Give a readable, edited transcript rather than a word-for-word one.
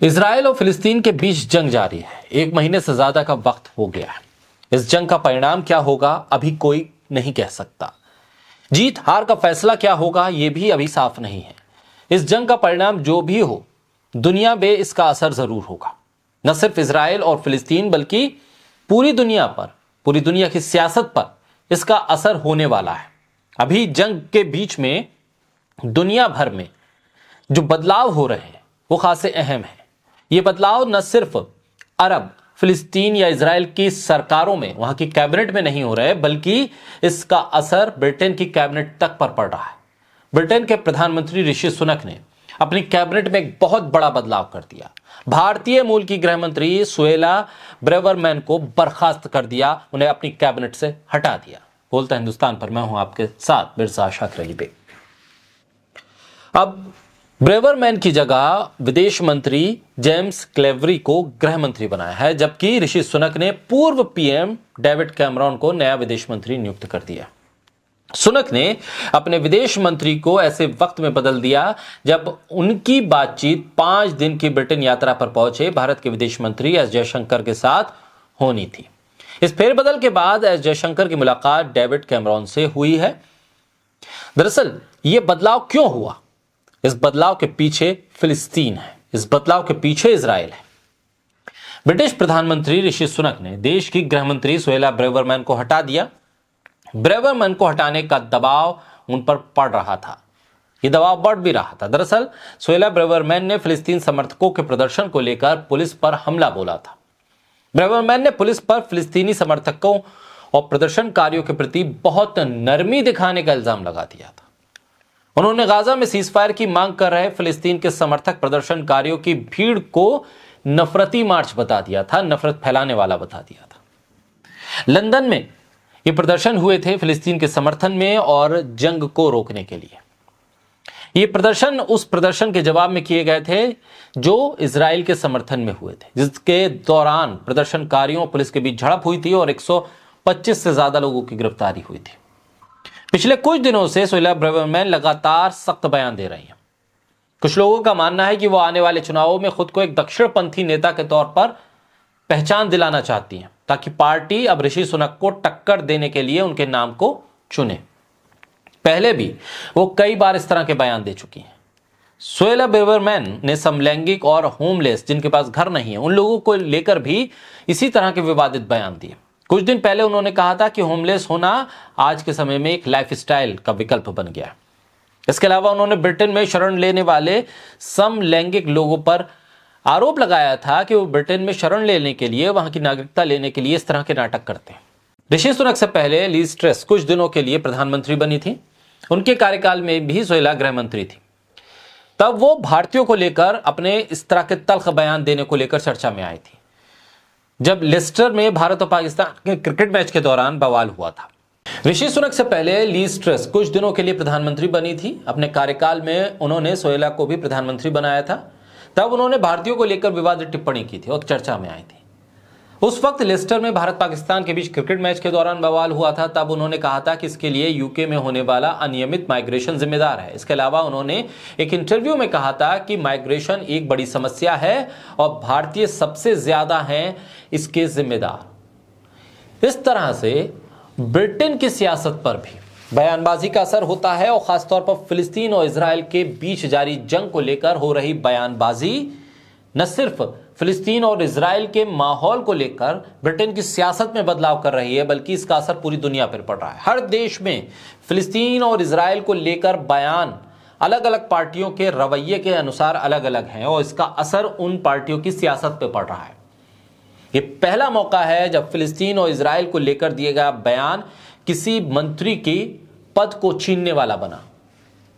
Israel और फिलिस्तीन के बीच जंग जारी है। 1 महीने से ज्यादा का वक्त हो गया है। इस जंग का परिणाम क्या होगा अभी कोई नहीं कह सकता। जीत हार का फैसला क्या होगा यह भी अभी साफ नहीं है। इस जंग का परिणाम जो भी हो, दुनिया में इसका असर जरूर होगा। न सिर्फ इजराइल और फिलिस्तीन बल्कि पूरी दुनिया पर, पूरी दुनिया की सियासत पर इसका असर होने वाला है। अभी जंग के बीच में दुनिया भर में जो बदलाव हो रहे हैं वो खासे अहम है। ये बदलाव न सिर्फ अरब, फिलिस्तीन या इजराइल की सरकारों में, वहां की कैबिनेट में नहीं हो रहे, बल्कि इसका असर ब्रिटेन की कैबिनेट तक पर पड़ रहा है। ब्रिटेन के प्रधानमंत्री ऋषि सुनक ने अपनी कैबिनेट में एक बहुत बड़ा बदलाव कर दिया। भारतीय मूल की गृह मंत्री सुएला ब्रेवरमैन को बर्खास्त कर दिया, उन्हें अपनी कैबिनेट से हटा दिया। बोलता हिंदुस्तान पर मैं हूं आपके साथ मिर्जा शाकिर अली बेग। अब ब्रेवरमैन की जगह विदेश मंत्री जेम्स क्लेवरी को गृह मंत्री बनाया है, जबकि ऋषि सुनक ने पूर्व पीएम डेविड कैमरॉन को नया विदेश मंत्री नियुक्त कर दिया। सुनक ने अपने विदेश मंत्री को ऐसे वक्त में बदल दिया जब उनकी बातचीत 5 दिन की ब्रिटेन यात्रा पर पहुंचे भारत के विदेश मंत्री एस जयशंकर के साथ होनी थी। इस फेरबदल के बाद एस जयशंकर की मुलाकात डेविड कैमरॉन से हुई है। दरअसल यह बदलाव क्यों हुआ? इस बदलाव के पीछे फिलिस्तीन है, इस बदलाव के पीछे इजराइल है। ब्रिटिश प्रधानमंत्री ऋषि सुनक ने देश की गृह मंत्री सुएला ब्रेवरमैन को हटा दिया। ब्रेवरमैन को हटाने का दबाव उन पर पड़ रहा था, यह दबाव बढ़ भी रहा था। दरअसल सुएला ब्रेवरमैन ने फिलिस्तीन समर्थकों के प्रदर्शन को लेकर पुलिस पर हमला बोला था। ब्रेवरमैन ने पुलिस पर फिलिस्तीनी समर्थकों और प्रदर्शनकारियों के प्रति बहुत नरमी दिखाने का इल्जाम लगा दिया था। उन्होंने गाजा में सीजफायर की मांग कर रहे फिलिस्तीन के समर्थक प्रदर्शनकारियों की भीड़ को नफरती मार्च बता दिया था, नफरत फैलाने वाला बता दिया था। लंदन में ये प्रदर्शन हुए थे फिलिस्तीन के समर्थन में और जंग को रोकने के लिए। ये प्रदर्शन उस प्रदर्शन के जवाब में किए गए थे जो इजराइल के समर्थन में हुए थे, जिसके दौरान प्रदर्शनकारियों और पुलिस के बीच झड़प हुई थी और 125 से ज्यादा लोगों की गिरफ्तारी हुई थी। पिछले कुछ दिनों से सुएला ब्रेवरमैन लगातार सख्त बयान दे रही हैं। कुछ लोगों का मानना है कि वो आने वाले चुनावों में खुद को एक दक्षिणपंथी नेता के तौर पर पहचान दिलाना चाहती हैं, ताकि पार्टी अब ऋषि सुनक को टक्कर देने के लिए उनके नाम को चुने। पहले भी वो कई बार इस तरह के बयान दे चुकी हैं। सुएला ब्रेवरमैन ने समलैंगिक और होमलेस, जिनके पास घर नहीं है, उन लोगों को लेकर भी इसी तरह के विवादित बयान दिए। कुछ दिन पहले उन्होंने कहा था कि होमलेस होना आज के समय में एक लाइफस्टाइल का विकल्प बन गया। इसके अलावा उन्होंने ब्रिटेन में शरण लेने वाले समलैंगिक लोगों पर आरोप लगाया था कि वो ब्रिटेन में शरण लेने के लिए, वहां की नागरिकता लेने के लिए इस तरह के नाटक करते हैं। ऋषि सुनक से पहले लीज ट्रस कुछ दिनों के लिए प्रधानमंत्री बनी थी। उनके कार्यकाल में भी सुएला गृह मंत्री थी। तब वो भारतीयों को लेकर अपने इस तरह के तल्ख बयान देने को लेकर चर्चा में आई थी, जब लेस्टर में भारत और पाकिस्तान के क्रिकेट मैच के दौरान बवाल हुआ था। ऋषि सुनक से पहले लीज ट्रस कुछ दिनों के लिए प्रधानमंत्री बनी थी। अपने कार्यकाल में उन्होंने सुएला को भी प्रधानमंत्री बनाया था। तब उन्होंने भारतीयों को लेकर विवादित टिप्पणी की थी और चर्चा में आई थी। उस वक्त लेस्टर में भारत पाकिस्तान के बीच क्रिकेट मैच के दौरान बवाल हुआ था। तब उन्होंने कहा था कि इसके लिए यूके में होने वाला अनियमित माइग्रेशन जिम्मेदार है। इसके अलावा उन्होंने एक इंटरव्यू में कहा था कि माइग्रेशन एक बड़ी समस्या है और भारतीय सबसे ज्यादा हैं इसके जिम्मेदार। इस तरह से ब्रिटेन की सियासत पर भी बयानबाजी का असर होता है और खासतौर पर फिलिस्तीन और इजराइल के बीच जारी जंग को लेकर हो रही बयानबाजी न सिर्फ फिलिस्तीन और इजराइल के माहौल को लेकर ब्रिटेन की सियासत में बदलाव कर रही है, बल्कि इसका असर पूरी दुनिया पर पड़ रहा है। हर देश में फिलिस्तीन और इजराइल को लेकर बयान अलग अलग पार्टियों के रवैये के अनुसार अलग अलग हैं और इसका असर उन पार्टियों की सियासत पर पड़ रहा है। ये पहला मौका है जब फिलिस्तीन और इजराइल को लेकर दिए गया बयान किसी मंत्री की पद को छीनने वाला बना।